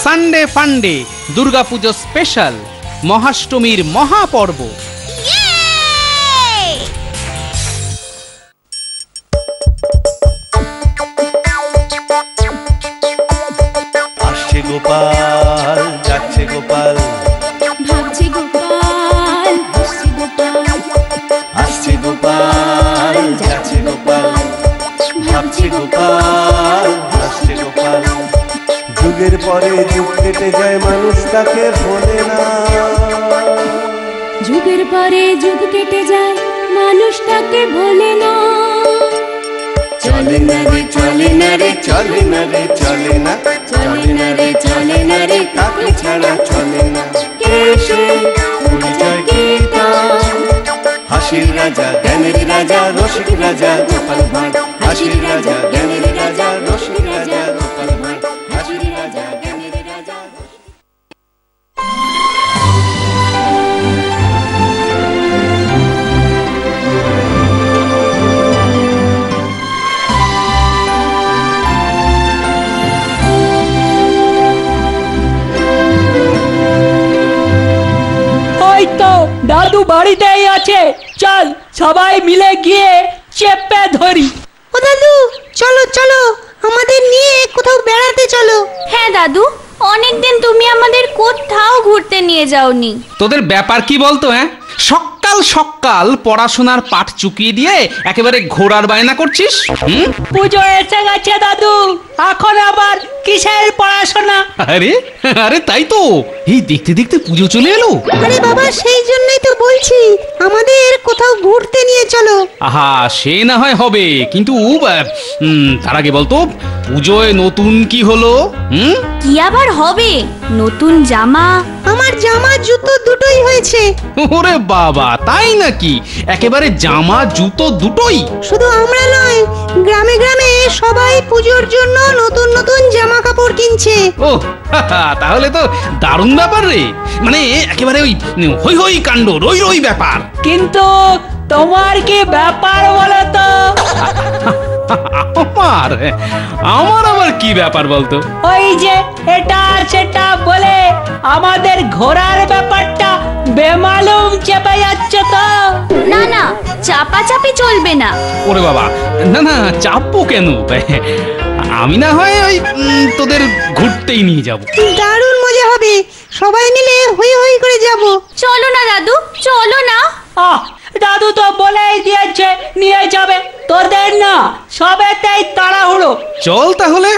Sunday ফান্ডে Durga Puja special মহাষ্টমীর মহাপর্ব। আসছে গোপাল, যাচ্ছে গোপাল, ভাবছে গোপাল, হাসছে গোপাল, আসছে গোপাল, যাচ্ছে গোপাল, ভাবছে গোপাল, হাসছে গোপাল। যুগের পরে যুগ কেটে যায়, মানুষ তাকে ভোলে না। যুগের পরে যুগ কেটে যায়, মানুষ তাকে ভোলে না। চলে না রে, চলে না রে, চলে না রে, চলে না, চলে না রে, চলে না রে, তাকে ছাড়া চলে না। এসে পরিচয় গীতা, হাসির রাজা, জ্ঞানের রাজা, রসিক রাজা গোপাল ভাঁড়। হাসির রাজা, জ্ঞানের রাজা, রসিক রাজা গোপাল ভাঁড়। হাসির রাজা, জ্ঞানের রাজা। ওই তো দাদু বাড়িতেই আছে, চল সবাই মিলে গিয়ে চেপে ধরি। ও দাদু, চলো চলো, আমাদের নিয়ে কোথাও বেড়াতে চলো। হ্যাঁ দাদু, অনেকদিন তুমি আমাদের কোথাও ঘুরতে নিয়ে যাওনি। তোদের ব্যাপার কি বলতো? সকাল সকাল পড়াশোনার পাঠ চুকিয়ে দিয়ে একেবারে ঘোড়ার বায়না করছিস। পুজো এসে গেছে দাদু, এখন আবার কিসের পড়াশোনা? আরে আরে তাই তো, এই দেখতে দেখতে পুজো চলে এলো। আরে বাবা, সেই জন্যই তো বলছি আমাদের কোথাও ঘুরতে নিয়ে চলো। আহা, সে না হয় হবে, কিন্তু তার আগে বলতো পুজোয় নতুন কি হলো? কি আবার হবে? নতুন জামা। আমার জামা জুতো দুটোই হয়েছে। ওরে বাবা, তাই নাকি? একেবারে জামা জুতো দুটোই? শুধু আমরা নয়, গ্রামে গ্রামে সবাই পুজোর জন্য নতুন নতুন জামা কাপড় কিনছে। ও তাহলে তো দারুণ ব্যাপার রে, মানে একেবারে ওই হই হই কাণ্ড, রই রই ব্যাপার। কিন্তু তোমার কি ব্যাপার বলো তো? আমার আমার আবার কি ব্যাপার বলতো? ওই যে এটা সেটা বলে আমাদের ঘোরার ব্যাপারটা বেমালুম চেপে যাচ্ছে তো। না না, চাপাচাপি চলবে না। ওরে বাবা, না না, চাপবো কেন? আমি না হয় ওই তোদের ঘুরতেই নিয়ে যাব। দারুণ মজা হবে, সবাই মিলে হই হই করে যাব। চলো না দাদু, চলো না। দাদু তো বলেই দিয়েছে নিয়ে যাবে, তোদের না সবেতেই তাড়াহুড়ো। চল তাহলে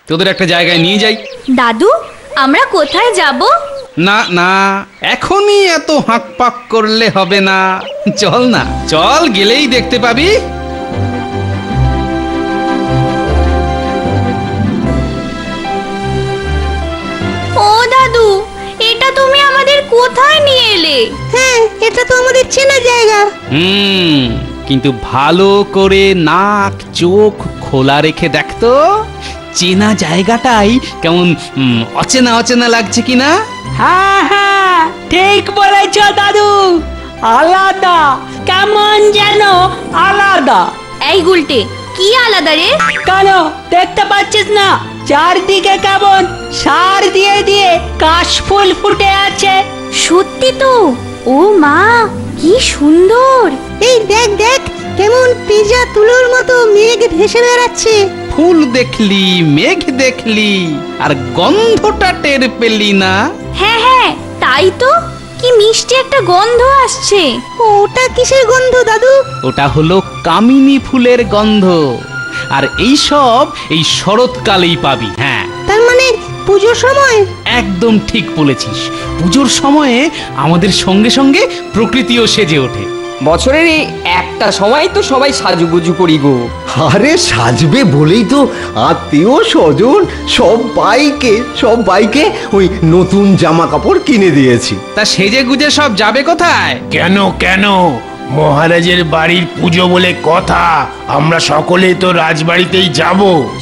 তোদের একটা জায়গায় নিয়ে যাই। দাদু, আমরা কোথায় যাব? না না, এখনই এত হাঁক পাক করলে হবে না। চল না, চল, গেলেই দেখতে পাবি। ও দাদু, এটা তুমি আমাদের কোথায় নিয়ে এলে? হ্যাঁ, এটা তো আমাদের চেনা জায়গা। কিন্তু ভালো করে নাক চোখ খোলা রেখে দেখতো, চেনা জায়গাটাই কেমন অচেনা অচেনা লাগছে কিনা। হ্যাঁ হ্যাঁ, ঠিক বলেছ দাদু, আলাদা, কেমন যেন আলাদা। এই গুলটে, কি আলাদা রে? কেন দেখতে পাচ্ছিস না চারদিকে কেমন সার দিয়ে দিয়ে কাশফুল ফুটে আছে? সত্যি তো, ও মা, কি সুন্দর। এই দেখ দেখ, কেমন পিজা তুলোর মতো মেঘ ভেসে বেড়াচ্ছে। ফুল দেখলি, মেঘ দেখলি, আর গন্ধটা টের পেলি না? হ্যাঁ হ্যাঁ, তাই তো, কি মিষ্টি একটা গন্ধ আসছে। ওটা কিসের গন্ধ দাদু? ওটা হলো কামিনী ফুলের গন্ধ, আর এই সব এই শরৎকালেই পাবি। হ্যাঁ, তার মানে পুজোর সময়? একদম ঠিক বলেছিস, পুজোর সময়ে আমাদের সঙ্গে সঙ্গে প্রকৃতিও সেজে ওঠে। বছরের এই একটা সময় তো সবাই সাজুগুজু করি গো। আরে সাজবে বলেই তো আত্মীয় স্বজন সবাইকে ওই নতুন জামা কাপড় কিনে দিয়েছি। তা সেজে গুজে সব যাবে কোথায়? কেন কেন, মহারাজের বাড়ির পুজো বলে কথা, আমরা সকলেই তো রাজবাড়িতেই যাব।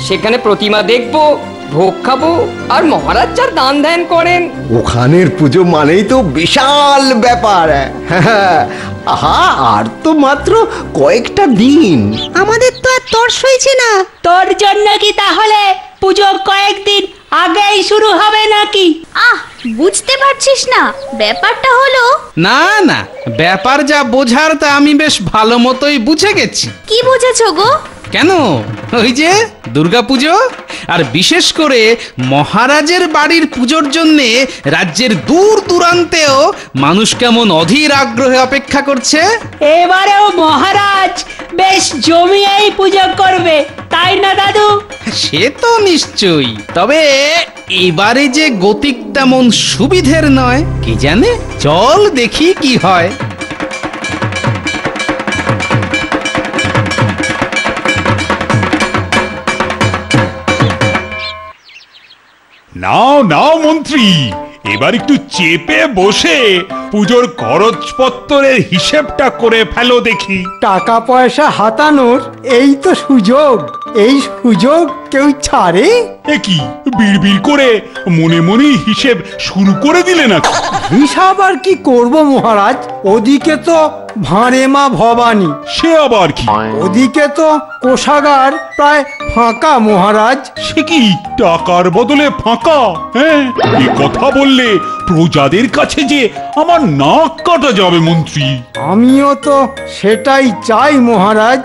সেখানে প্রতিমা দেখবো, ভোগ খাবো, আর মহারাজ যার দান ধ্যান করেন। ওখানের পুজো মানেই তো বিশাল ব্যাপার। হ্যাঁ, আহা, আর তো মাত্র কয়েকটা দিন। আমাদের তো আর তর্স হয়েছে না। তোর জন্য কি তাহলে পুজো কয়েকদিন আগেই শুরু হবে নাকি? আহ, বুঝতে পারছিস না? ব্যাপারটা হলো, না না, ব্যাপার যা বোঝার তা আমি বেশ ভালো মতোই বুঝে গেছি। কি বুঝেছো গো? কেন, ওই যে দুর্গাপুজো, আর বিশেষ করে মহারাজের বাড়ির পুজোর জন্যে রাজ্যের দূর দূরান্তেও মানুষ কেমন অধীর আগ্রহে অপেক্ষা করছে। এবারেও মহারাজ বেশ জমিয়েই পুজো করবে, তাই না দাদু? সে তো নিশ্চয়ই, তবে এবারে যে গতিক তেমন সুবিধের নয়, কি জানে, চল দেখি কি হয়। নাও নাও মন্ত্রী, এবার একটু চেপে বসে পুজোর খরচপত্রের হিসেবটা করে ফেলো দেখি। টাকা পয়সা হাতানোর এই তো সুযোগ, এই সুযোগ কেউ ছাড়ে? এ কি বিড়বিড় করে মনে মনে হিসেব শুরু করে দিলে নাকি? হিসাব আর কি করব মহারাজ, ওদিকে তো ভাঁড়ে মা ভবানী, সে আবার কি? ওদিকে তো কোষাগার প্রায় ফাঁকা মহারাজ। সে কি টাকার বদলে ফাঁকা? হ্যাঁ, এ কথা বললে প্রজাদের কাছে যে আমার নাক কাটা যাবে মন্ত্রী। আমিও তো সেটাই চাই মহারাজ।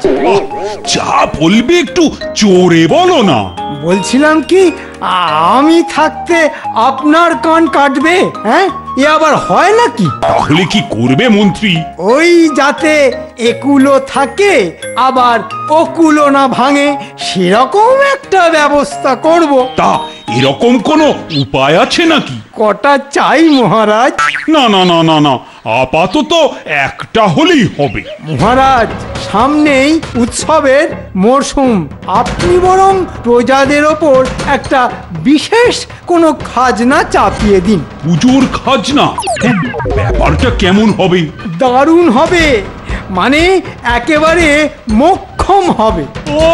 যা বলবে একটু জোরে বলো না। বলছিলাম কি, আমি থাকতে আপনার কান কাটবে? হ্যাঁ, এ আবার হয় নাকি? তাহলে কি করবে মন্ত্রী? ওই যাতে একুলো থাকে আবার ওকুলো না ভাঙে, সেরকম একটা ব্যবস্থা করব। তা এরকম কোনো উপায় আছে নাকি? কটা চাই মহারাজ? না না না না না, আপাতত একটা হলেই হবে। মহারাজ, সামনেই উৎসবের মরশুম, আপনি বরং প্রজাদের ওপর একটা বিশেষ কোনো খাজনা চাপিয়ে দিন। পুজোর খাজনা? ব্যাপারটা কেমন হবে? দারুণ হবে, মানে একেবারে মোক্ষম হবে। ও,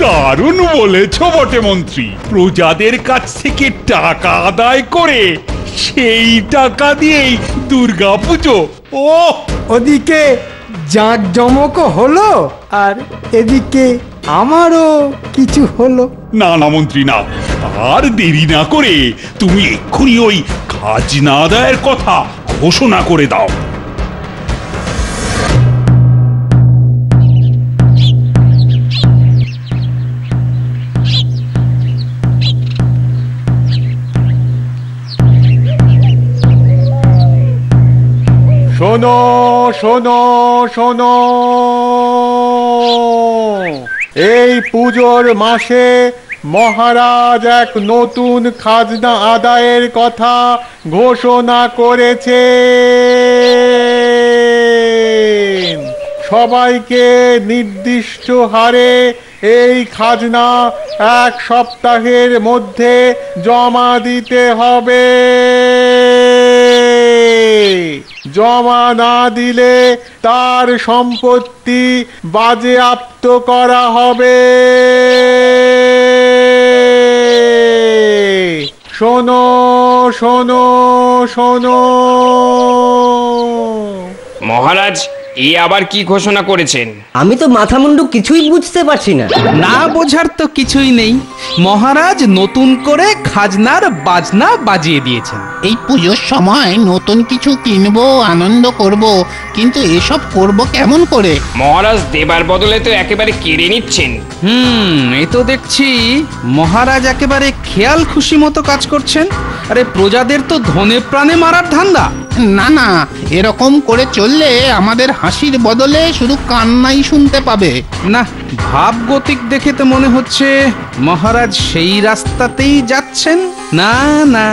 দারুণ বলেছ বটে মন্ত্রী। প্রজাদের কাছ থেকে টাকা আদায় করে সেই টাকা দিয়েই দুর্গা পুজো। ও, ওদিকে জাঁকজমকও হলো আর এদিকে আমারও কিছু হলো। না না মন্ত্রী না, আর দেরি না করে তুমি এক্ষুনি ওই খাজনা আদায়ের কথা ঘোষণা করে দাও। শোনো শোনো শোনো, এই পুজোর মাসে মহারাজ এক নতুন খাজনা আদায়ের কথা ঘোষণা করেছে। সবাইকে নির্দিষ্ট হারে এই খাজনা 1 সপ্তাহের মধ্যে জমা দিতে হবে। জমা না দিলে তার সম্পত্তি বাজেয়াপ্ত করা হবে। শোনো শোনো শোনো। মহারাজ, এ আবার কি ঘোষণা করেছেন? আমি তো মাথা মুন্ডু কিছুই বুঝতে পারছি না। না বোঝার তো কিছুই নেই, মহারাজ নতুন করে খাজনার বাজনা বাজিয়ে দিয়েছেন। এই পুজোর সময় নতুন কিছু কিনবো, আনন্দ করব, কিন্তু এসব করব কেমন করে? মহারাজ দেবার বদলে তো একেবারে কেড়ে নিচ্ছেন। এ তো দেখছি মহারাজ একেবারে খেয়াল খুশি মতো কাজ করছেন। আরে প্রজাদের তো ধনে প্রাণে মারার ধান্দা। না না, এরকম করে চললে আমাদের হাসির বদলে শুধু কান্নাই শুনতে পাবে। না, ভাব গতিক দেখে তো মনে হচ্ছে মহারাজ সেই রাস্তাতেই যাচ্ছেন। না না,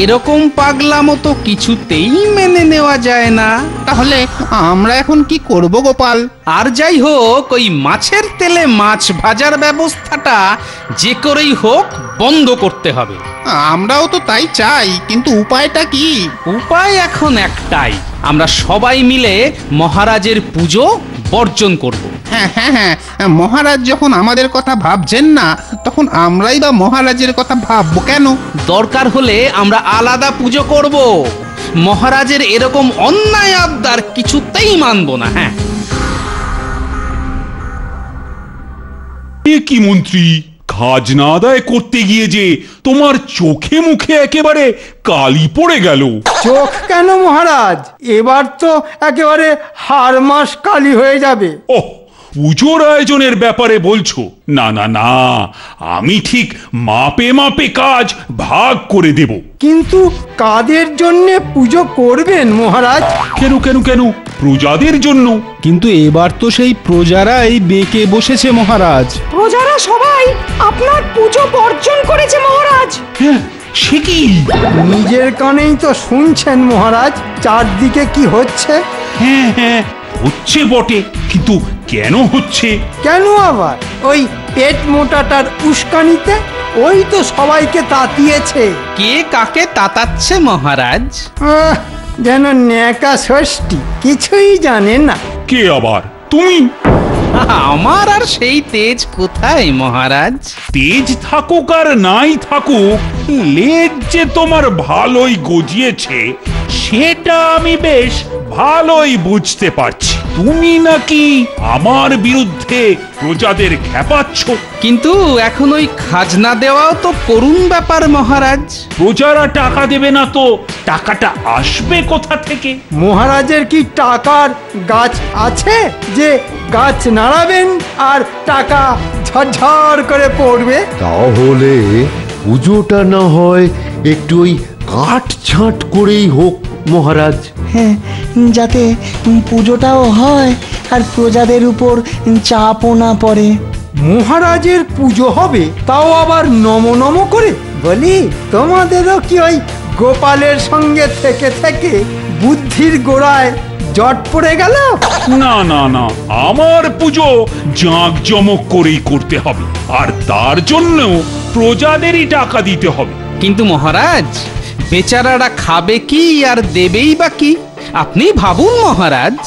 এরকম পাগলা মতো কিছুতেই মেনে নেওয়া যায় না। তাহলে আমরা এখন কি করব গোপাল? আর যাই হোক, ওই মাছের তেলে মাছ ভাজার ব্যবস্থাটা যে করেই হোক বন্ধ করতে হবে। আমরাও তো তাই চাই, কিন্তু উপায়টা কি? উপায় এখন একটাই, আমরা সবাই মিলে মহারাজের পুজো বর্জন করব। হ্যাঁ হ্যাঁ হ্যাঁ, মহারাজ যখন আমাদের কথা ভাবছেন না, তখন আমরাই বা মহারাজের কথা ভাববো কেন? দরকার হলে আমরা আলাদা পুজো করব। মহারাজের এরকম অন্যায় আবদার কিছুতেই মানব না। হ্যাঁ, এ কি মন্ত্রী, খাজনা আদায় করতে গিয়ে যে তোমার চোখে মুখে একেবারে কালি পড়ে গেল। চোখ কেন মহারাজ, এবার তো একেবারে হাড় মাস কালি হয়ে যাবে। ওহ, পুজোর আয়োজনের ব্যাপারে বলছো? না না না, আমি ঠিক মাপে মাপে কাজ ভাগ করে দেব। কিন্তু কাদের জন্য পুজো করবেন মহারাজ? কেন কেন কেন, প্রজাদের জন্য। কিন্তু এবার তো সেই প্রজারাই বেঁকে বসেছে মহারাজ। প্রজারা সবাই আপনার পুজো বর্জন করেছে মহারাজ। হ্যাঁ, সে কি? নিজের কানেই তো শুনছেন মহারাজ, চারদিকে কি হচ্ছে। হ্যাঁ হ্যাঁ, হচ্ছে বটে, কিন্তু কেন হচ্ছে? কেন আবার? ওই পেট মোটাটার উস্কানিতে ওই তো সবাইকে তাতিয়েছে। কে কাকে তাতাচ্ছে মহারাজ? যেন ন্যাকা ষষ্ঠী, কিছুই জানে না। কে আবার? তুমি? আমার আর সেই তেজ কোথায় মহারাজ? তেজ থাকুক আর নাই থাকুক, লেজ যে তোমার ভালোই গজিয়েছে সেটা আমি বেশ ভালোই বুঝতে পারছি। তুমি নাকি আমার বিরুদ্ধে প্রজাদের খেপাচ্ছ। কিন্তু এখন ওই খাজনা দেওয়াও তো করুণ ব্যাপার মহারাজ। প্রজারা টাকা দেবে না তো টাকাটা আসবে কোথা থেকে? মহারাজের কি টাকার গাছ আছে যে গাছ নাড়াবেন আর টাকা ঝরঝর করে পড়বে? তাহলে পুজোটা না হয় একটু ওই কাট ছাঁট করেই হোক মহারাজ। হ্যাঁ, যাতে পুজোটাও হয় আর প্রজাদের উপর চাপও না পড়ে। মহারাজের পুজো হবে, তাও আবার নম নম করে? বলি, তোমাদেরও কি ওই গোপালের সঙ্গে থেকে থেকে বুদ্ধির গোড়ায় জট পড়ে গেল? না না না, আমার পুজো জাঁকজমক করেই করতে হবে, আর তার জন্য প্রজাদেরই টাকা দিতে হবে। কিন্তু মহারাজ, বেচারারা খাবে কি আর দেবেই বা কি? আপনি ভাবুন মহারাজ।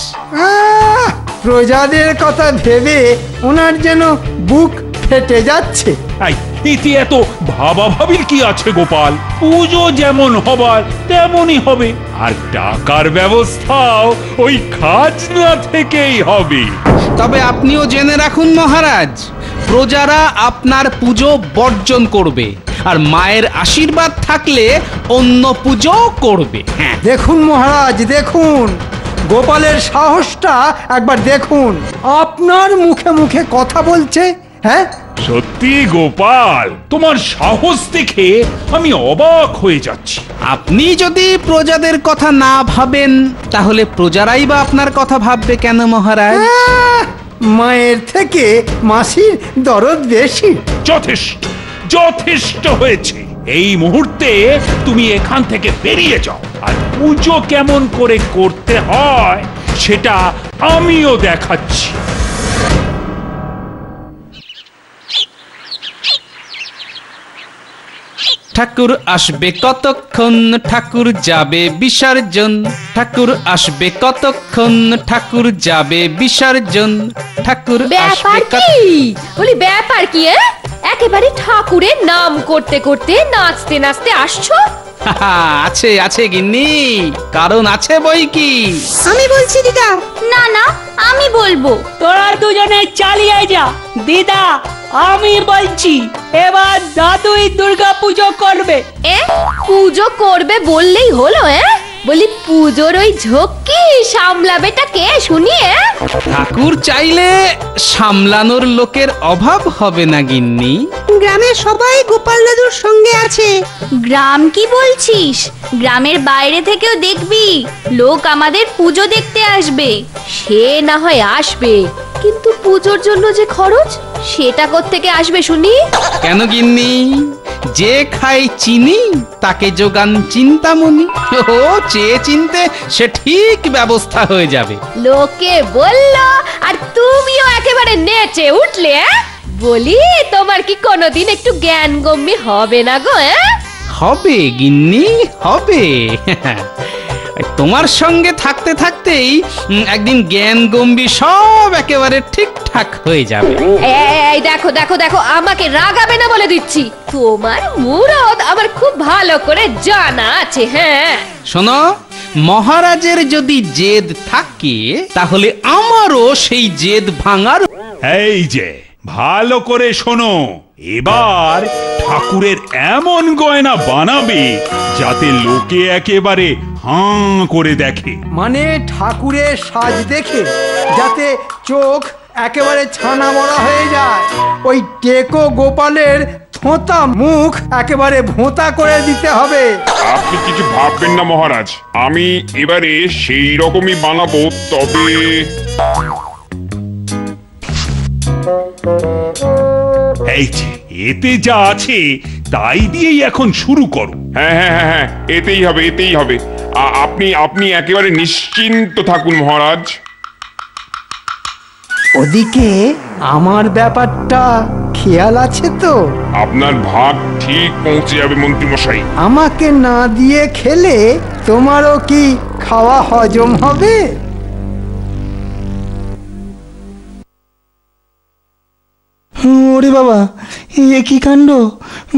প্রজাদের কথা ভেবে ওনার যেন বুক ফেটে যাচ্ছে। এতে এত ভাবাভাবির কি আছে গোপাল? পুজো যেমন হবার তেমনই হবে, আর টাকার ব্যবস্থাও ওই খাজনা থেকেই হবে। তবে আপনিও জেনে রাখুন মহারাজ, প্রজারা আপনার পুজো বর্জন করবে, আর মায়ের আশীর্বাদ থাকলে অন্য পুজো করবে। হ্যাঁ, দেখুন মহারাজ, দেখুন গোপালের সাহসটা একবার দেখুন। আপনার মুখে মুখে কথা বলছে। হ্যাঁ, সত্যি গোপাল, তোমার সাহস দেখে আমি অবাক হয়ে যাচ্ছি। আপনি যদি প্রজাদের কথা না ভাবেন, তাহলে প্রজারাই বা আপনার কথা ভাববে কেন মহারাজ? মায়ের থেকে মাসির দরদ বেশি। যথেষ্ট, যথেষ্ট হয়েছে। এই মুহূর্তে তুমি এখান থেকে বেরিয়ে যাও, আর পুজো কেমন করে করতে হয় সেটা আমিও দেখাচ্ছি। ঠাকুর আসবে কতক্ষণ, ঠাকুর যাবে বিসর্জন। ঠাকুর আসবে কতক্ষণ, ঠাকুর যাবে বিসর্জন। ঠাকুর ব্যাপার কি? বলি ব্যাপার কি? একেবারে ঠাকুরের নাম করতে করতে নাচতে নাচতে আসছো? আছে আছে গিন্নি, কারণ আছে বই কি। আমি বলছি দিদা। না না, আমি বলবো। তোরা দুজনে চালিয়ে যা। দিদা, আমি বলছি এবার দাদুই দুর্গা পুজো করবে। পুজো করবে বললেই হলো? বলি পুজোর ওই ঝক্কি সামলাবেটা কে শুনি? ঠাকুর চাইলে সামলানোর লোকের অভাব হবে না গিন্নি। গ্রামের সবাই গোপাল দাদুর সঙ্গে আছে। গ্রাম কি বলছিস? গ্রামের বাইরে থেকেও দেখবি লোক আমাদের পুজো দেখতে আসবে। সে না হয় আসবে, কিন্তু পুজোর জন্য যে খরচ, সেটা কোত্থেকে আসবে শুনি? কেন গিন্নি, যে খায় চিনি তাকে যোগান চিন্তামণি। ও চেয়ে চিনতে সে ঠিক ব্যবস্থা হয়ে যাবে। লোকে বলল আর তুমিও একেবারে নেচে উঠলে। বলি, তোমার কি কোনোদিন একটু জ্ঞান গম্যি হবে না গো? হবে গিন্নি, হবে। তোমার সঙ্গে থাকতে থাকতেই একদিন জ্ঞান গম্ভীর সব একেবারে ঠিকঠাক হয়ে যাবে। এই দেখো দেখো দেখো, আমাকে রাগাবে না বলে দিচ্ছি। তোমার মুরদ আমার খুব ভালো করে জানা আছে। হ্যাঁ, শোনো, মহারাজের যদি জেদ থাকে তাহলে আমারও সেই জেদ ভাঙার। এই যে ভালো করে শোনো, এবার ঠাকুরের এমন গয়না বানাবে যাতে লোকে একেবারে হাঁ করে দেখে। মানে ঠাকুরের সাজ দেখে যাতে চোখ একেবারে ছানা বড়া হয়ে যায়, ওই টেকো গোপালের থোঁতা মুখ একেবারে ভোঁতা করে দিতে হবে। আপনি কিছু ভাববেন না মহারাজ, আমি এবারে সেই রকমই বানাবো। তবে এই যে এতে যা আছে তাই দিয়েই এখন শুরু করো। হ্যাঁ হ্যাঁ হ্যাঁ হ্যাঁ, এতেই হবে, এতেই হবে। আপনি একেবারে নিশ্চিন্ত থাকুন মহারাজ। ওদিকে আমার ব্যাপারটা খেয়াল আছে তো? আপনার ভাগ ঠিক পৌঁছে যাবে মন্ত্রীমশাই। আমাকে না দিয়ে খেলে তোমারও কি খাওয়া হজম হবে? ওরে বাবা, এ কি কাণ্ড!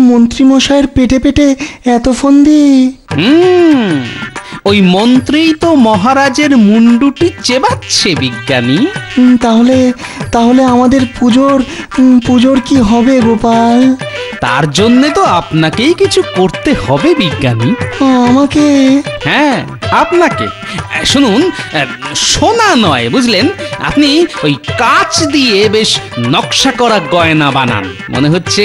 মন্ত্রী মশাইয়ের পেটে পেটে এত ফন্দি! ওই মন্ত্রী তো মহারাজের মুন্ডুটি চেবাচ্ছে বিজ্ঞানী। তাহলে তাহলে আমাদের পুজোর কি হবে গোপাল? তার জন্যে তো আপনাকেই কিছু করতে হবে বিজ্ঞানী। আমাকে? হ্যাঁ আপনাকে। শুনুন, সোনা নয় বুঝলেন, আপনি ওই কাঁচ দিয়ে বেশ নকশা করা গয়না বানান। মনে হচ্ছে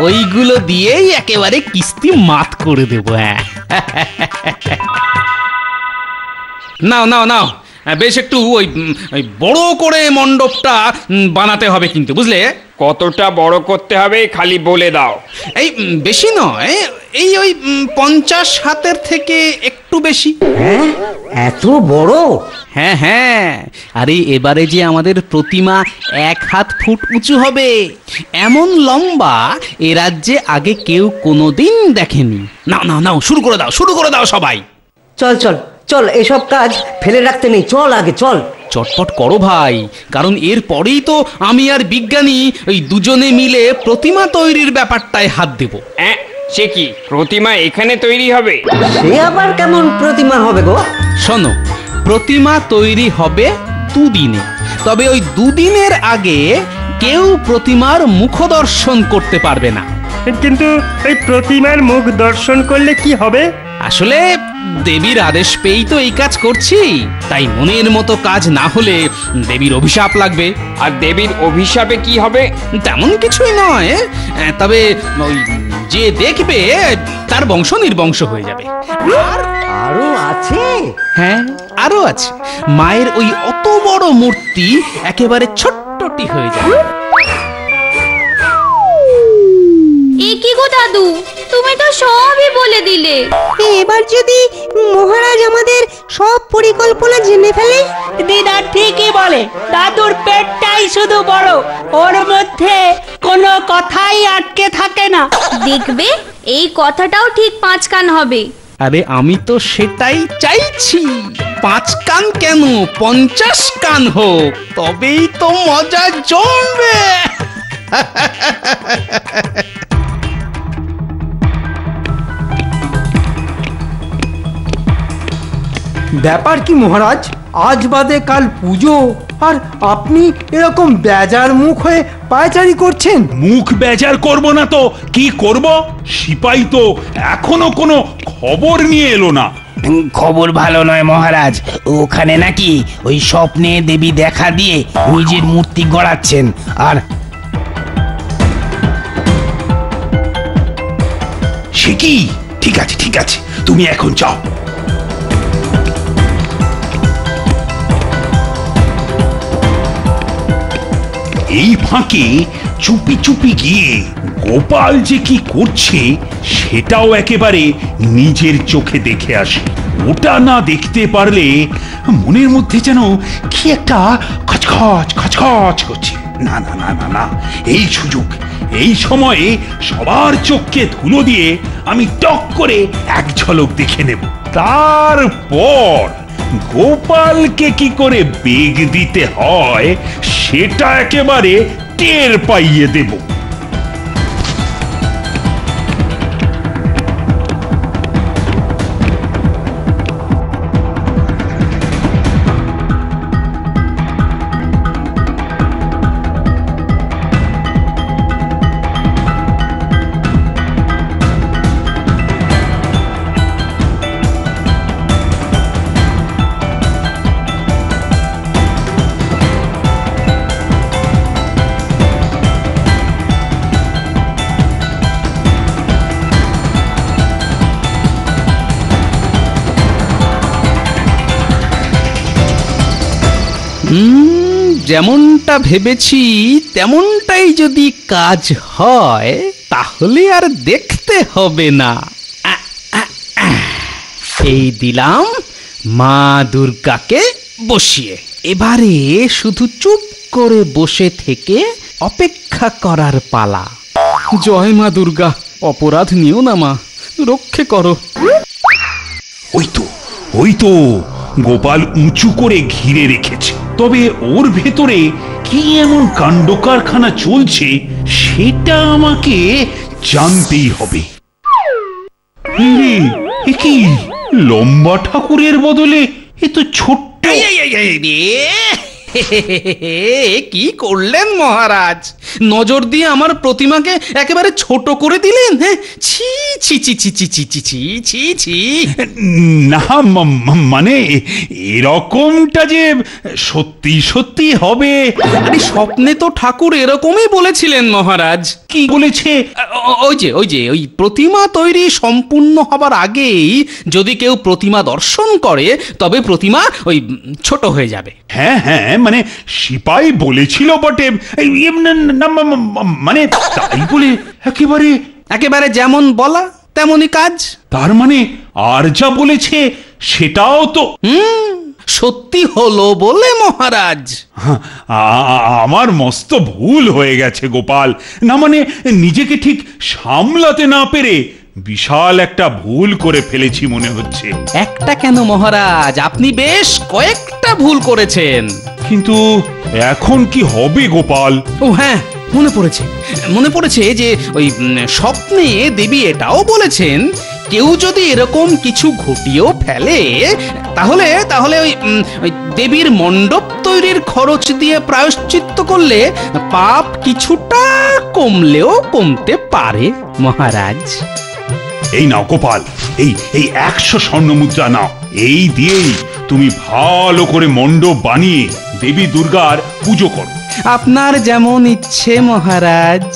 ওইগুলো দিয়েই একেবারে কিস্তি মাত করে দেব। হ্যাঁ নাও নাও নাও, বেশ একটু ওই বড় করে মণ্ডপটা বানাতে হবে কিন্তু, বুঝলে? কতটা বড় করতে হবে খালি বলে দাও। এই বেশি নয়, এই ওই 50 হাতের থেকে একটু বেশি। হ্যাঁ, এত বড়? হ্যাঁ হ্যাঁ, আরে এবারে যে আমাদের প্রতিমা 1 হাত ফুট উঁচু হবে, এমন লম্বা এ রাজ্যে আগে কেউ কোনোদিন দেখেনি। নাও নাও নাও, শুরু করে দাও, শুরু করে দাও সবাই। চল চল চল, এসব কাজ ফেলে রাখতে নেই, চল আগে চল। চটপট করো ভাই, কারণ এর পরেই তো আমি আর বিজ্ঞানী ওই দুজনে মিলে প্রতিমা তৈরির ব্যাপারটায় হাত দেব। সে কি প্রতিমা এখানে তৈরি হবে? সে আবার কেমন প্রতিমা হবে গো? শোনো, প্রতিমা তৈরি হবে 2 দিনে, তবে ওই 2 দিনের আগে কেউ প্রতিমার মুখ দর্শন করতে পারবে না। কিন্তু এই প্রতিমার মুখ দর্শন করলে কি হবে? আসলে দেবীর আদেশ পেয়েই তো এই কাজ করছি, তাই মনের মতো কাজ না হলে দেবীর অভিশাপ লাগবে। আর দেবীর অভিশাপে কি হবে? তেমন কিছুই নয়, তবে ওই যে দেখবে তার বংশ নির্বংশ হয়ে যাবে। আরো আছে? হ্যাঁ আরো আছে। মায়ের ওই অত বড় মূর্তি একেবারে ছোট্টটি হয়ে যাবে। এ কি গো দাদু, তুমি তো সবই বলে দিলে। এবার যদি মহারাজ আমাদের সব পরিকল্পনা জেনে ফেলে? দিদা ঠিকই বলে, দাদুর পেটটাই শুধু বড়, ওর মধ্যে কোনো কথাই আটকে থাকে না। দেখবে এই কথাটাও ঠিক 5 কান হবে। আরে আমি তো সেটাই চাইছি, 5 কান কেন 50 কান হোক, তবেই তো মজা জমবে। ব্যাপার কি মহারাজ, আজ বাদে কাল পুজো, আর আপনি এরকম বেজার মুখ হয়ে পায়চারি করছেন? মুখ বেজার করব না তো কি করব? সিপাই তো এখনো কোনো খবর নিয়ে এলো না। খবর ভালো নয় মহারাজ, ওখানে নাকি ওই স্বপ্নে দেবী দেখা দিয়ে নিজের মূর্তি গড়াচ্ছেন। আর সে কি? ঠিক আছে ঠিক আছে, তুমি এখন যাও। এই ফাঁকে চুপি চুপি গিয়ে গোপাল যে কি করছে সেটাও একেবারে নিজের চোখে দেখে আসে। ওটা না দেখতে পারলে মনের মধ্যে যেন কি একটা খচখচ খচখচ করছে। না না না না না, এই সুযোগ, এই সময়ে সবার চোখকে ধুলো দিয়ে আমি টক করে এক ঝলক দেখে নেব। তারপর গোপালকে কি করে বেগ দিতে হয় সেটা একেবারে টের পাইয়ে দেব। যেমনটা ভেবেছি তেমনটাই যদি কাজ হয় তাহলে আর দেখতে হবে না। এই দিলাম মা দুর্গাকে বসিয়ে, এবারে শুধু চুপ করে বসে থেকে অপেক্ষা করার পালা। জয় মা দুর্গা, অপরাধ নিও না মা, রক্ষে করো। ওই তো গোপাল উঁচু করে ঘিরে রেখেছে, তবে ওর ভেতরে কি এমন কাণ্ড কারখানা চলছে সেটা আমাকে জানতেই হবে। এ কি লম্বা ঠাকুরের বদলে এ তো ছোট্ট। কি করলেন মহারাজ, নজর দিয়ে আমার প্রতিমাকে একেবারে ছোট করে দিলেন। হ্যাঁ, ছি ছি ছি ছি ছি ছি ছি ছি ছি ছি। না মানে এরকমটা যে সত্যি সত্যি হবে। আরে স্বপ্নে তো ঠাকুর এরকমই বলেছিলেন মহারাজ। কি বলেছে? ওই প্রতিমা তৈরি সম্পূর্ণ হবার আগেই যদি কেউ প্রতিমা দর্শন করে তবে প্রতিমা ওই ছোট হয়ে যাবে। হ্যাঁ হ্যাঁ, মানে সিপাই বলেছিল বটে, মানে তাই বলে একেবারে যেমন বলা তেমনই কাজ। তার মানে আর যা বলেছে সেটাও তো সত্যি হলো বলে মহারাজ। আমার মস্ত ভুল হয়ে গেছে গোপাল, না মানে নিজেকে ঠিক সামলাতে না পেরে বিশাল একটা ভুল করে ফেলেছি মনে হচ্ছে। একটা কেন মহারাজ, আপনি বেশ কয়েকটা ভুল করেছেন। কিন্তু এখন কি হবে গোপাল? ও হ্যাঁ, মনে পড়েছে যে ওই স্বপ্নে দেবী এটাও বলেছেন কেউ যদি এরকম কিছু ঘটিয়েও ফেলে তাহলে ওই দেবীর মণ্ডপ তৈরির খরচ দিয়ে প্রায়শ্চিত্ত করলে পাপ কিছুটা কমলেও কমতে পারে মহারাজ। এই নাও গোপাল, এই 100 স্বর্ণমুদ্রা নাও। এই দিয়েই তুমি ভালো করে মণ্ডপ বানিয়ে দেবী দুর্গার পুজো করো। আপনার যেমন ইচ্ছে মহারাজ।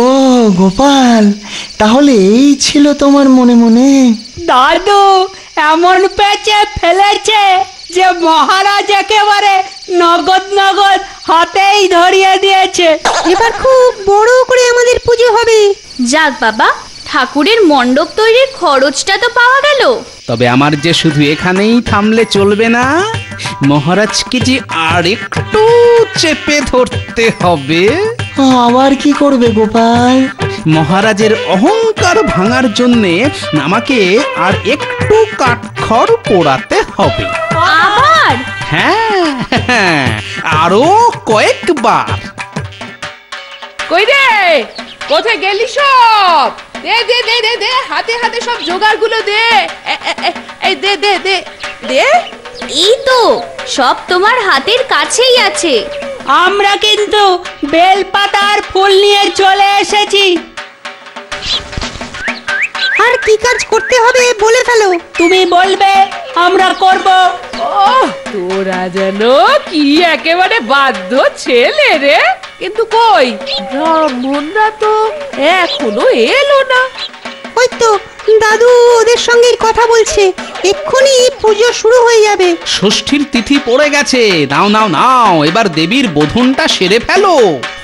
ও গোপাল, তাহলে এই ছিল তোমার মনে মনে? দাদু এমন পেঁচে ফেলেছে যে মহারাজ একেবারে নগদ নগদ হাতেই ধরিয়ে দিয়েছে। এবার খুব বড় করে আমাদের পুজো হবে। যাক বাবা, ঠাকুরের মণ্ডপ তৈরির খরচটা তো পাওয়া গেল। তবে আমার যে শুধু এখানেই থামলে চলবে না, মহারাজকে যে আর একটু চেপে ধরতে হবে। আবার কি করবে গোপাল? মহারাজের অহংকার ভাঙার জন্যে আমাকে আর একটু কাঠখড় পোড়াতে হবে। আবার? হ্যাঁ, আরো কয়েকবার। কই রে, কোথায় গেলি সব? দে দে দে দে দে, হাতে হাতে সব জোগাড়গুলো দে। এই দে দে দে দে। এই তো সব তোমার হাতের কাছেই আছে। আমরা কিন্তু বেলপাতার ফুল নিয়ে চলে এসেছি। আর কি কাজ করতে হবে বলে ফেলো। তুমি বলবে, আমরা করব। তোরা যেন কি একেবারে বাধ্য ছেলে রে। কিন্তু কই ব্রাহ্মণরা তো এখনো এলো না। ওই তো দাদু ওদের সঙ্গে কথা বলছে, এক্ষুনি পুজো শুরু হয়ে যাবে। ষষ্ঠীর তিথি পড়ে গেছে, নাও নাও নাও, এবার দেবীর বোধনটা সেরে ফেলো।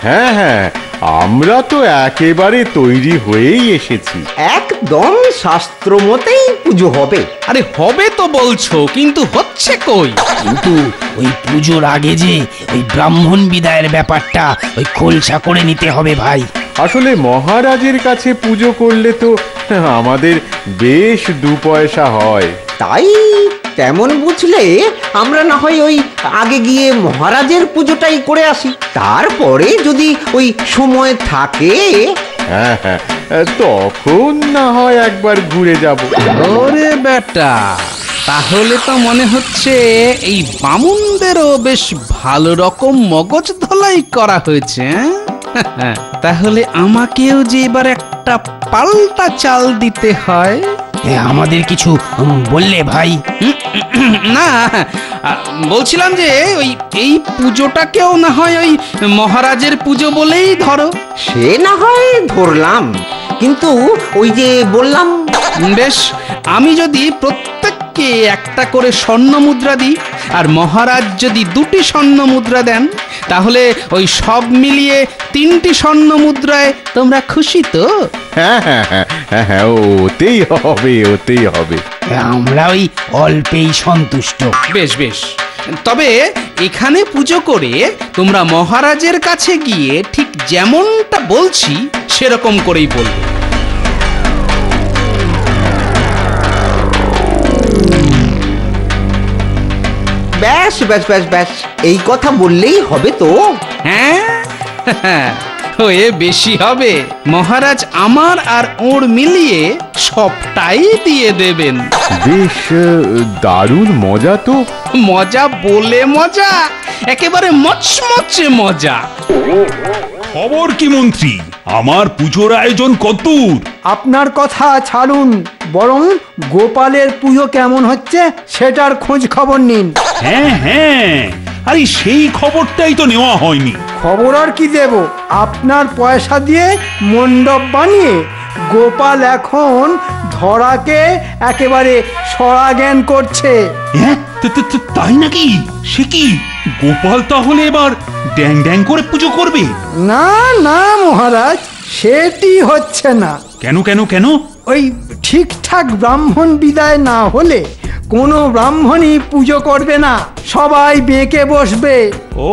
হ্যাঁ হ্যাঁ, আমরা তো একেবারে তৈরি হয়েই এসেছি। একদম শাস্ত্র মতেই পুজো হবে। আরে হবে তো বলছো, কিন্তু হচ্ছে কই? কিন্তু ওই পুজোর আগে যে ওই ব্রাহ্মণ বিদায়ের ব্যাপারটা ওই খোলসা করে নিতে হবে ভাই। আসলে মহারাজের কাছে পুজো করলে তো আমাদের বেশ 2 পয়সা হয়। তাই তেমন বুঝলে আমরা না হয় ওই আগে গিয়ে মহারাজের পুজোটাই করে আসি, তারপরে যদি ওই সময় থাকে হ্যাঁ হ্যাঁ, তখন না হয় একবার ঘুরে যাব। ওরে বেটা, তাহলে তো মনে হচ্ছে এই বামুনদেরও বেশ ভালো রকম মগজ ধলাই করা হয়েছে। তাহলে আমাকেও যে এবার একটা পাল্টা চাল দিতে হয়। আমাদের কিছু বললে ভাই? না, বলছিলাম যে ওই এই পুজোটাকেও না হয় ওই মহারাজের পুজো বলেই ধরো। সে না হয় ধরলাম, কিন্তু ওই যে বললাম। বেশ, আমি যদি প্রত্যেককে একটা করে স্বর্ণ মুদ্রা দিই আর মহারাজ যদি 2টি স্বর্ণ মুদ্রা দেন, তাহলে ওই সব মিলিয়ে 3টি স্বর্ণ মুদ্রায় তোমরা খুশি তো? হ্যাঁ হ্যাঁ হ্যাঁ হ্যাঁ হ্যাঁ, ওতেই হবে, ওতেই হবে। আমরা ওই অল্পেই সন্তুষ্ট। বেশ বেশ, তবে এখানে পুজো করে তোমরা মহারাজের কাছে গিয়ে ঠিক যেমনটা বলছি সেরকম করেই বলবে। ব্যাস ব্যাস ব্যাস ব্যাস, এই কথা বললেই হবে তো? হ্যাঁ, হয়ে বেশি হবে। মহারাজ আমার আর ওর মিলিয়ে সবটাই দিয়ে দেবেন। বেশ দারুণ মজা তো। মজা বলে মজা, একেবারে মচমচে মজা। খবর কি মন্ত্রী, আমার পুজোর আয়োজন কতদূর? আপনার কথা ছাড়ুন, বরং গোপালের পুজো কেমন হচ্ছে সেটার খোঁজ খবর নিন। হ্যাঁ হ্যাঁ, আরে সেই খবরটাই তো নেওয়া হয়নি। খবর আর কি দেব, আপনার পয়সা দিয়ে মণ্ডপ বানিয়ে গোপাল এখন ধরাকে একেবারে সরাজ্ঞান করছে। হ্যাঁ, তাই নাকি? সে কি, গোপাল তাহলে এবার ড্যাং ড্যাং করে পুজো করবে? না না মহারাজ, সেটি হচ্ছে না। কেন কেন কেন? ওই ঠিকঠাক ব্রাহ্মণ বিদায় না হলে কোনো ব্রাহ্মণই পুজো করবে না, সবাই বেঁকে বসবে। ও,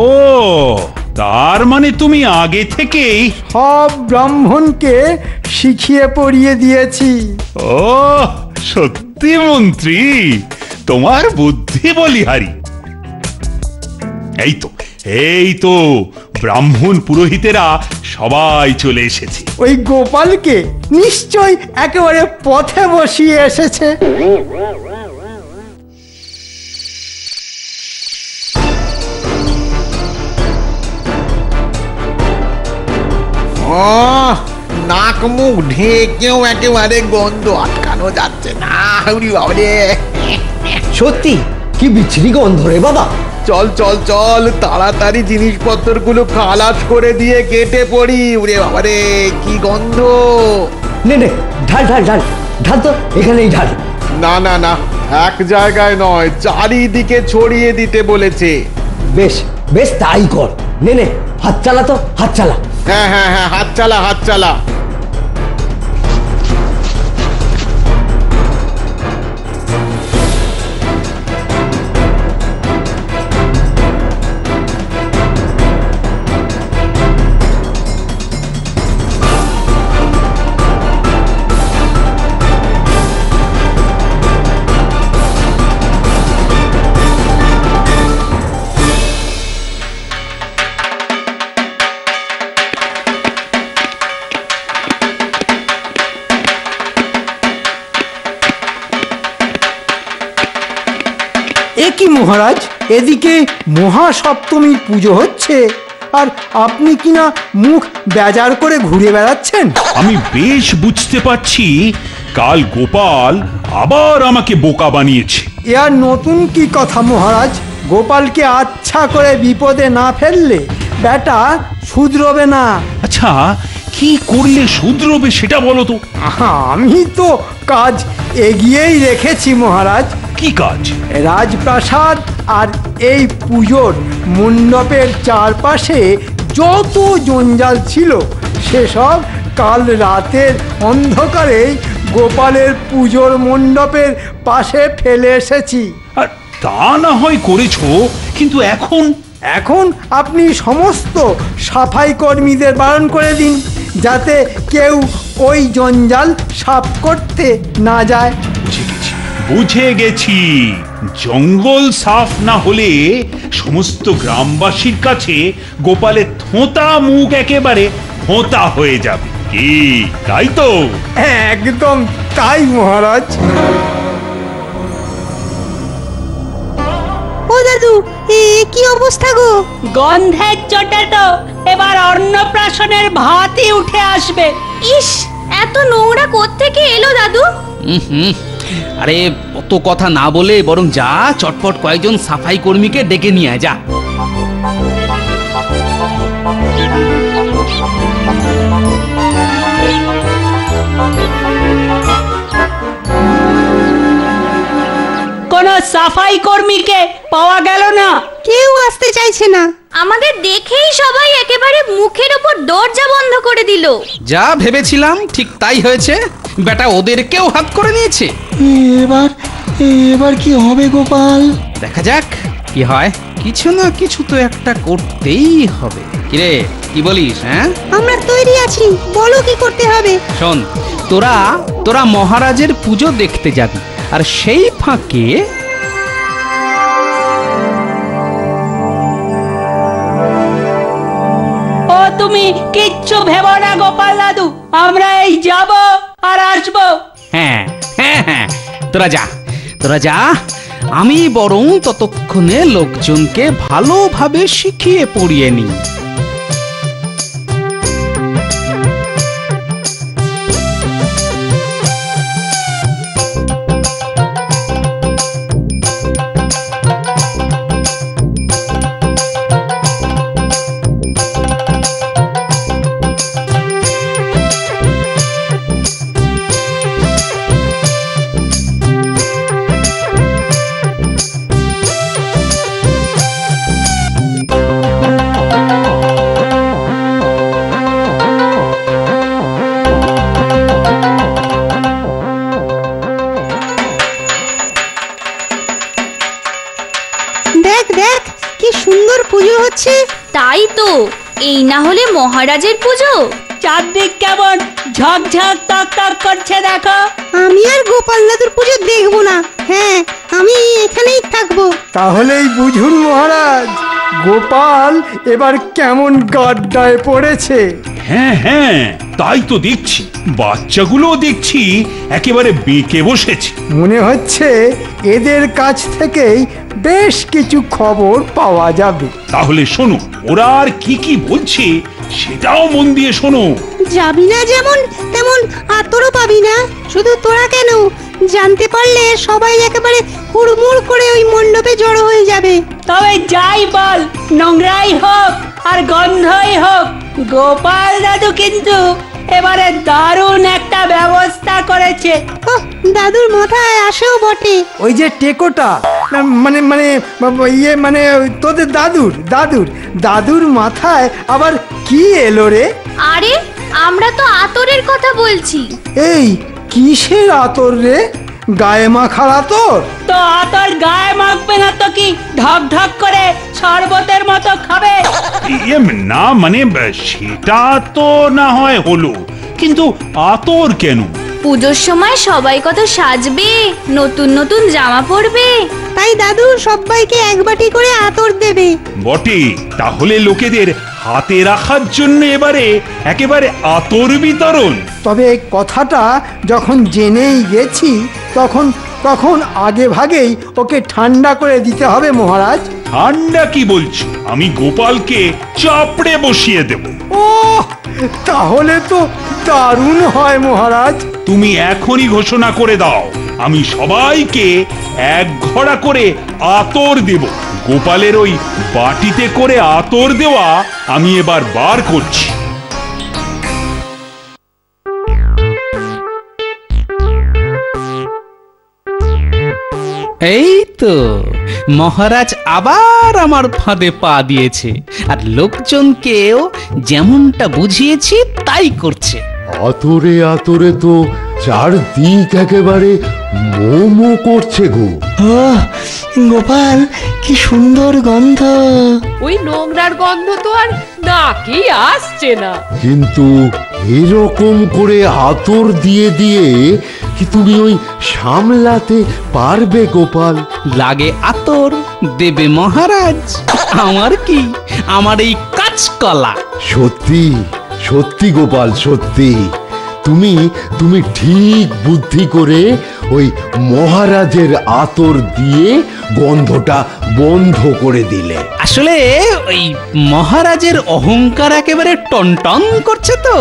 তার মানে তুমি আগে থেকেই সব ব্রাহ্মণকে শিখিয়ে পড়িয়ে দিয়েছি। ও সত্যি মন্ত্রী, তোমার বুদ্ধি বলিহারি। এই তো ব্রাহ্মণ পুরোহিতেরা সবাই চলে এসেছে। ওই গোপালকে নিশ্চয় একেবারে পথে বসিয়ে এসেছে। নাক মুখ ঢেকেও একেবারে গন্ধ আটকানো যাচ্ছে না। সত্যি কি বিচ্ছিরি গন্ধ রে বাবা। চল চল চল, তাড়াতাড়ি জিনিসপত্রগুলো খালাস করে দিয়ে কেটে পড়ি। ওরে বাবারে কি গন্ধ! নে নে, ঢাল ঢাল ঢাল ঢাল, তো এখানেই ঢাল। না না না, এক জায়গায় নয়, চারিদিকে ছড়িয়ে দিতে বলেছে। বেশ বেশ, তাই কর। নে নে, হাত চালা তো, হাত চালা। হ্যাঁ হ্যাঁ হ্যাঁ, হাত চালা হাত চালা। কি মহারাজ, এদিকে মহাসপ্তমীর পুজো হচ্ছে আর আপনি কিনা মুখ বেজার করে ঘুরে বেড়াচ্ছেন। আমি বেশ বুঝতে পারছি কাল গোপাল আবার আমাকে বোকা বানিয়েছে। এ আর নতুন কি কথা মহারাজ, গোপালকে আচ্ছা করে বিপদে না ফেললে বেটা শুধরবে না। আচ্ছা, কি করলে শুধরবে সেটা বলো তো। আমি তো কাজ এগিয়েই রেখেছি মহারাজ। কি কাজ? রাজপ্রাসাদ আর এই পুজোর মণ্ডপের চারপাশে যত জঞ্জাল ছিল সেসব কাল রাতের অন্ধকারে গোপালের পুজোর মণ্ডপের পাশে ফেলে এসেছি। আর তা না হয় করেছো, কিন্তু এখন আপনি সমস্ত সাফাই কর্মীদের বারণ করে দিন, যাতে কেউ ওই জঞ্জাল সাফ করতে না যায়। বুঝে গেছি, জঙ্গল সাফ না হলে সমস্ত গ্রামবাসীর কাছে গোপালের থোঁতা মুখ একেবারে ভোঁতা হয়ে যাবে। কি তাই তো? একদম তাই মহারাজ। ও দাদু, কি অবস্থা গো? গন্ধের চোটে তো এবার অন্নপ্রাশনের ভাতই উঠে আসবে। ইস, এত এত নোংরা কোত্থেকে এলো দাদু? হুম, আরে অত কথা না বলে বরং যা চটপট কয়েকজন সাফাই কর্মীকে ডেকে নিয়ে আয়, যা। কোন সাফাই কর্মীকে পাওয়া গেল না। কেউ আসতে চাইছে না। আমাদের দেখেই সবাই একেবারে মুখের উপর দরজা বন্ধ করে দিল। যা ভেবেছিলাম ঠিক তাই হয়েছে, বেটা ওদেরকেও হাত করে নিয়েছে। এবার কি হবে গোপাল? দেখা যাক কি হয়, কিছু না কিছু তো একটা করতেই হবে। কিরে কি বলিস? হ্যাঁ, আমরা তৈরি আছি, বলো কি করতে হবে। শোন, তোরা মহারাজের পুজো দেখতে যাবি, আর সেই ফাঁকে ও তুমি কিচ্ছু ভেবো না গোপাল দাদু, আমরা এই যাব আর আসবো। হ্যাঁ, তোরা যা, আমি বরং ততক্ষণে লোকজনকে ভালোভাবে শিখিয়ে পড়িয়ে নিই। দেখ কি সুন্দর পুজো হচ্ছে। তাই তো, এই না হলে মহারাজের পুজো। চারদিক কেমন ঝকঝক তক করছে দেখো। আমি আর গোপাল দাদুর পুজো দেখবো না। হ্যাঁ, আমি এখানেই থাকবো। তাহলেই বুঝুন মহারাজ, গোপাল এবার কেমন গাড্ডায় পড়েছে। হ্যাঁ, তাই তো দেখছি, বাচ্চাগুলো দেখছি একেবারে বেঁকে বসেছে। মনে হচ্ছে এদের কাছ থেকেই বেশ কিছু খবর পাওয়া যাবে। তাহলে শোনো, ওরা আর কি বলছে সেটাও মন দিয়ে শোনো। যাবি না যেমন তেমন আতরও পাবি না। শুধু তোরা কেন, জানতে পারলে সবাই একেবারে হুড়মুড় করে ওই মণ্ডপে জড়ো হয়ে যাবে। তবে যাই বল, নোংরাই হোক আর গন্ধই হোক, গোপাল দাদু কিন্তু এবারে দারুণ একটা ব্যবস্থা করেছে। দাদুর মাথায় আসেও বটে। ওই যে টেকোটা, মানে তোদের দাদুর মাথায় আবার কি এলো রে? আরে আমরা তো আতরের কথা বলছি। এই কিসের আতর রে? গায়ে মাখার আতর? তো আতর গায়ে মাখবে না তো কি ঢক ঢক করে শরবতের মতো খাবে? না মানে সেটা তো না হয় হলো, কিন্তু আতর কেন? পুজোর সময় সবাই কত সাজবে, নতুন নতুন জামা পরবে, তাই দাদু সবাইকে এক বাটি করে আতর দেবে। বটে, তাহলে লোকেদের হাতে রাখার জন্য একেবারে আতর বিতরণ। তবে কথাটা যখন জেনেই গেছি, তখন আগে ভাগেই ওকে ঠান্ডা করে দিতে হবে মহারাজ। ঠান্ডা কি বলছো? আমি গোপালকে চাপড়ে বসিয়ে দেব। ও, তাহলে তো দারুণ হয় মহারাজ। তুমি এখনই ঘোষণা করে দাও, আমি সবাইকে এক ঘড়া করে আতর দেব। গোপালের ওই বাটিতে করে আতর দেওয়া আমি এবার বার করছি। এই তো মহারাজ আবার আমার ফাঁদে পা দিয়েছে, আর লোকজনকেও যেমনটা বুঝিয়েছি তাই করছে। আতরে আতরে তো চারদিক একেবারে মোমো করছে গো। গোপাল, কি সুন্দর গন্ধ। ওই নোংরার গন্ধ তো আর নাকেই আসছে না। কিন্তু এরকম করে আতর দিয়ে কি তুমি ওই সামলাতে পারবে গোপাল? লাগে আতর দেবে মহারাজ, আমার কি, আমার এই কাঁচকলা। সত্যি গোপাল, সত্যি তুমি ঠিক বুদ্ধি করে ওই মহারাজের আতর দিয়ে গন্ধটা বন্ধ করে দিলে। আসলে ওই মহারাজের অহংকার একেবারে টনটন করছে তো,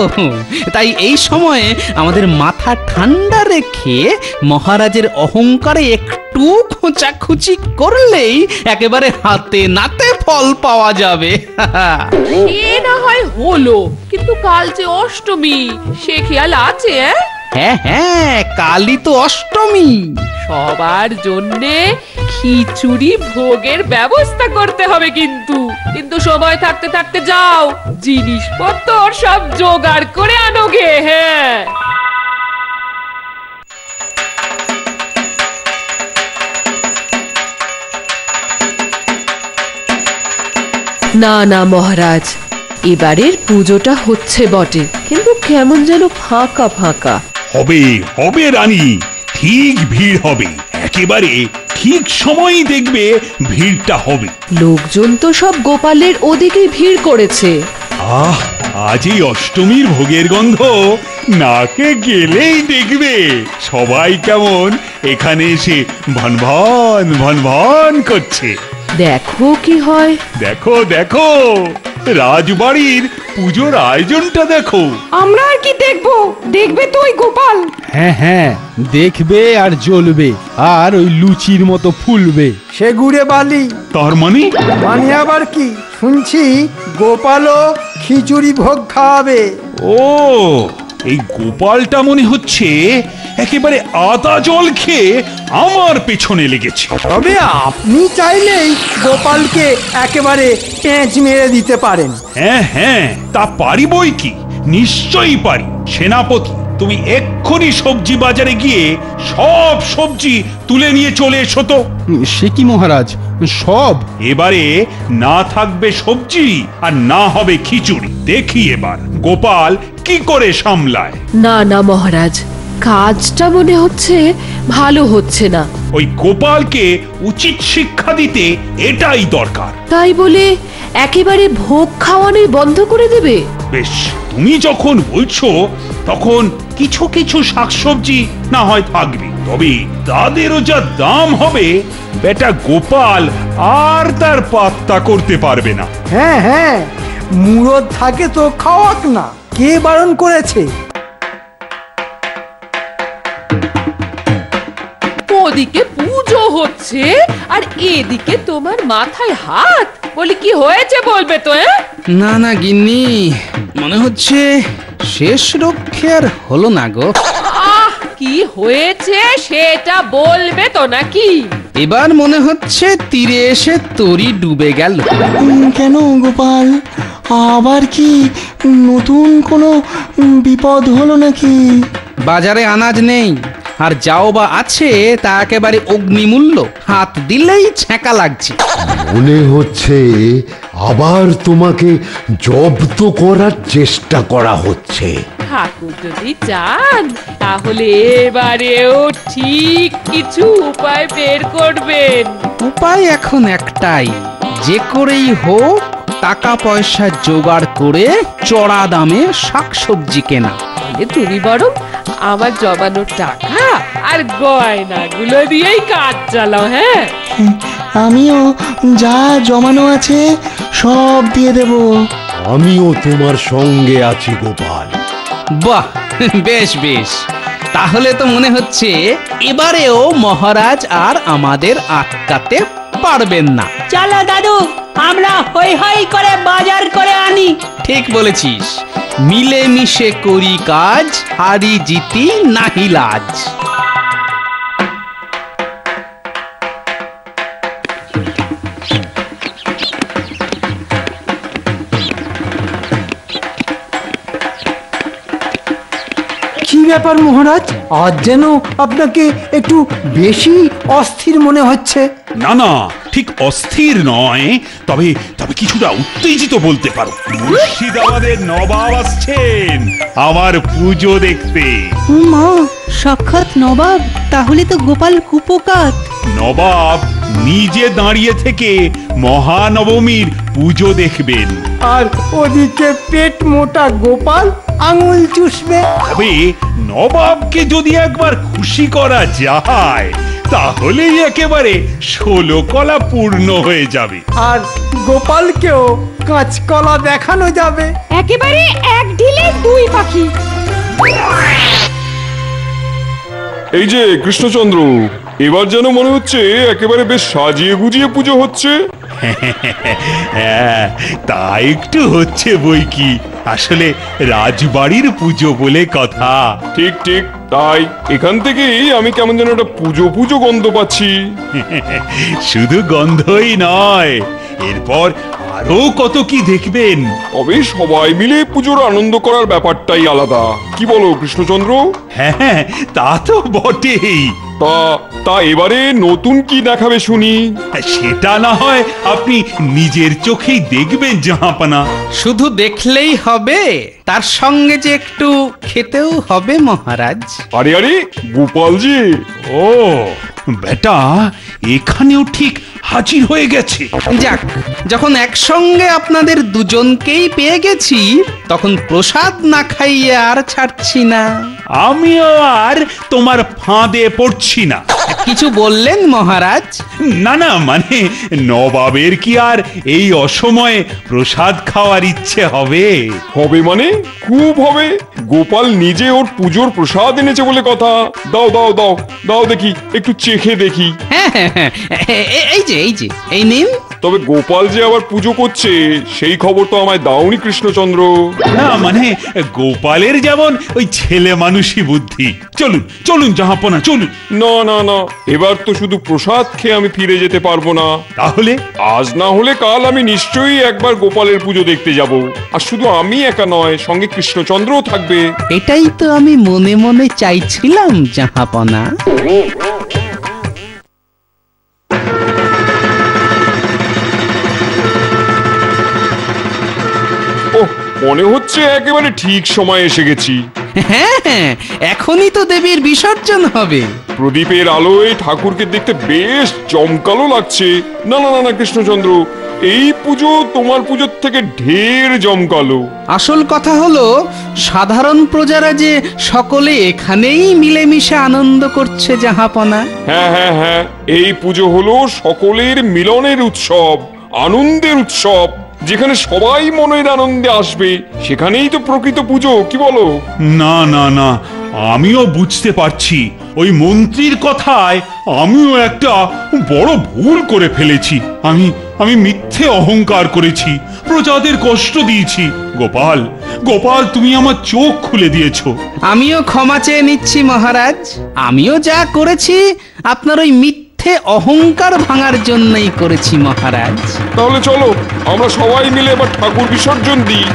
তাই এই সময়ে আমাদের মাথা ঠান্ডা রেখে মহারাজের অহংকারে একটু খোঁচাখুচি করলেই একেবারে হাতে নাতে ফল পাওয়া যাবে। এ না হয় হলো, কিন্তু কাল যে অষ্টমী, সে খেয়াল আছে? হ্যাঁ হ্যাঁ, কালই তো অষ্টমী। সবার জন্যে খিচুড়ি ভোগের ব্যবস্থা করতে হবে, কিন্তু কিন্তু সময় থাকতে থাকতে যাও, জিনিসপত্র সব জোগাড় করে আনোগে। হ্যাঁ, না না মহারাজ, এবারের পুজোটা হচ্ছে বটে, কিন্তু কেমন যেন ফাঁকা ফাঁকা। হবে হবে রানী, ঠিক ভিড় হবে, একেবারে ঠিক সময়ই দেখবে ভিড়টা হবে। লোকজন তো সব গোপালের ওদিকে ভিড় করেছে। আহ, আজ এই অষ্টমীর ভোগের গন্ধ নাকে গেলেই দেখবে সবাই কেমন এখানে এসে ভন ভন ভন ভন করছে। দেখো কি হয়। দেখো দেখো, রাজবাড়ির পুজোর আয়োজনটা দেখো। আমরা আর কি দেখবো, দেখবে তো ওই গোপাল। হ্যাঁ হ্যাঁ, দেখবে আর জ্বলবে, আর ওই লুচির মতো ফুলবে। সে গুড়ে বালি। তার মানে? মানে আবার কি, শুনছি গোপালও খিচুড়ি ভোগ খাওয়াবে। ও, এই গোপালটা মনে হচ্ছে একেবারে আদা জল খেয়ে আমার পেছনে লেগেছে। তবে আপনি চাইলেই গোপালকে একেবারে পেঁচ মেরে দিতে পারেন। হ্যাঁ হ্যাঁ, তা পারি বই কি, নিশ্চয়ই পারি। সেনাপতি, তুমি এক্ষুনি সবজি বাজারে গিয়ে সব সবজি তুলে নিয়ে চলে এসো তো। সে কি মহারাজ, সব? এবারে না থাকবে সবজি আর না হবে খিচুড়ি। দেখি এবার গোপাল কি করে সামলায়। না না মহারাজ, কাজটা মনে হচ্ছে ভালো হচ্ছে না। ওই গোপালকে উচিত শিক্ষা দিতে এটাই দরকার। তাই বলে একেবারে ভোগ খাওয়ানোই বন্ধ করে দেবে? বেশ, তুমি যখন বলছো তখন কিছু কিছু শাকসবজি না হয় থাকবে, তবে তাদেরও যা দাম হবে বেটা গোপাল আর তার পাত্তা করতে পারবে না। হ্যাঁ হ্যাঁ, মুরদ থাকে তো খাওয়াক না, কে বারণ করেছে? ওদিকে পুজো হচ্ছে আর এদিকে তোমার মাথায় হাত, বলি কি হয়েছে বলবে তো? না না গিন্নি, মনে হচ্ছে শেষ রক্ষে আর হলো না গো। আহ, কি হয়েছে সেটা বলবে তো নাকি? এবার মনে হচ্ছে তীরে এসে তরি ডুবে গেল। কেন গোপাল, আবার কি নতুন কোনো বিপদ হলো নাকি? বাজারে আনাজ নেই, আর যাও বা আছে তা একেবারে অগ্নিমূল্য, হাত দিলেই ছ্যাঁকা লাগছে। মনে হচ্ছে আবার তোমাকে জব্দ করার চেষ্টা করা হচ্ছে। ঠাকুর যদি চান তাহলে এবারেও ঠিক কিছু উপায় বের করবেন। উপায় এখন একটাই, যে করেই হোক টাকা পয়সা জোগাড় করে চড়া দামে শাকসবজি কেনা। তুমি বরং আমার জমানো টাকা আর গয়নাগুলো দিয়েই কাজ চালাও। হ্যাঁ, আমিও যা জমানো আছে সব দিয়ে দেব। আমিও তোমার সঙ্গে আছি গোপাল। বাহ, বেশ বেশ, তাহলে তো মনে হচ্ছে এবারেও মহারাজ আর আমাদের আটকাতে পারবেন না। চলো দাদু, আমরা হই হই করে বাজার করে আনি। ঠিক বলেছিস, মিলেমিশে করি কাজ, হারি জিতি নাহি লাজ। কি ব্যাপার মহারাজ, আজ যেন আপনাকে একটু বেশি অস্থির মনে হচ্ছে। না না, ঠিক অস্থির নয়, তবে তবে কিছুটা উত্তেজিত বলতে পারো। মুর্শিদাবাদের নবাব আসছেন আমার পুজো দেখতে। মা, সাক্ষাৎ নবাব, তাহলে তো গোপাল কুপোকাত। নবাব নিজে দাঁড়িয়ে থেকে মহানবমীর পুজো দেখবেন, আর ওদিকে পেট মোটা গোপাল আঙুল চুষবে। তবে নবাবকে যদি একবার খুশি করা যায় তাহলেই একেবারে 16 কলা পূর্ণ হয়ে যাবে। আর গোপালকেও কাঁচকলা দেখানো যাবে। একেবারে এক ঢিলে দুই পাখি। এই যে কৃষ্ণচন্দ্র, এবার যেন মনে হচ্ছে একেবারে বেশ সাজিয়ে গুজিয়ে পুজো হচ্ছে। হ্যাঁ, তা একটু হচ্ছে বই কি, আসলে রাজবাড়ির পুজো বলে কথা। ঠিক ঠিক তাই, এখান থেকেই আমি কেমন যেন একটা পুজো পুজো গন্ধ পাচ্ছি। শুধু গন্ধই নয়, এরপর আরো কত কি দেখবেন। তবে সবাই মিলে পুজোর আনন্দ করার ব্যাপারটাই আলাদা, কি বলো কৃষ্ণচন্দ্র? হ্যাঁ, তা তো বটেই। তা এবারে নতুন কি দেখাবে শুনি? সেটা না হয় আপনি নিজের চোখেই দেখবেন জাহাপানা। শুধু দেখলেই হবে, তার সঙ্গে যে একটু খেতেও হবে মহারাজ। আরে আরে গোপালজি! ও বেটা, এখানেও ঠিক হাজির হয়ে গেছে। যাক, যখন একসঙ্গে আপনাদের দুজনকেই পেয়ে গেছি, তখন প্রসাদ না খাইয়ে আর ছাড়ছি না। আমিও আর তোমার ফাঁদে পড়ছি না। কিছু বললেন মহারাজ? না না, মানে নবাবের কি আর এই অসময়ে প্রসাদ খাওয়ার ইচ্ছে হবে? হবে মানে খুব হবে। গোপাল নিজে ওর পুজোর প্রসাদ এনেছে বলে কথা। দাও দাও দাও দাও দেখি, একটু চেখে দেখি। হ্যাঁ, এই যে এই নিন। তবে গোপাল যে আবার পুজো করছে সেই খবর তো আমায় দাওনি কৃষ্ণচন্দ্র। না মানে গোপালের যেমন ওই ছেলে মানুষই বুদ্ধি। চলুন চলুন জাহাপনা, চলুন। না না না, এবার তো শুধু প্রসাদ খেয়ে আমি ফিরে যেতে পারবো না। তাহলে আজ না হলে কাল আমি নিশ্চয়ই একবার গোপালের পুজো দেখতে যাব। আর শুধু আমি একা নয়, সঙ্গে কৃষ্ণচন্দ্রও থাকবে। এটাই তো আমি মনে মনে চাইছিলাম জাহাপনা। মনে হচ্ছে একেবারে ঠিক সময় এসে গেছি। হ্যাঁ, এখনই তো দেবীর বিসর্জন হবে। প্রদীপের আলোয় ঠাকুরকে দেখতে বেশ জমকালো লাগছে। না না না কৃষ্ণচন্দ্র, এই পুজো তোমার পুজোর থেকে ঢের জমকালো। আসল কথা হলো, সাধারণ প্রজারা যে সকলে এখানেই মিলেমিশে আনন্দ করছে জাহাপনা। হ্যাঁ হ্যাঁ হ্যাঁ, এই পুজো হলো সকলের মিলনের উৎসব, আনন্দের উৎসব। যেখানে সবাই মনের আনন্দে আসবে সেখানেই তো প্রকৃত পুজো, কি বলো? না না না, আমিও বুঝতে পারছি ওই মন্ত্রীর কথায় আমিও একটা বড় ভুল করে ফেলেছি। আমি মিথ্যে অহংকার করেছি, প্রজাদের কষ্ট দিয়েছি। গোপাল গোপাল, তুমি আমার চোখ খুলে দিয়েছো। আমিও ক্ষমা চেয়ে নিচ্ছি মহারাজ। আমিও যা করেছি আপনার ওই মিথ্যে অহংকার ভাঙার জন্যই করেছি মহারাজ। তাহলে চলো আমরা সবাই মিলে এবার ঠাকুর বিসর্জন দিই।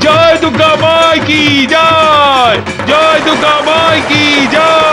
জয় দুর্গা মাই কি জয়, জয় দুর্গা মাই কি জয়।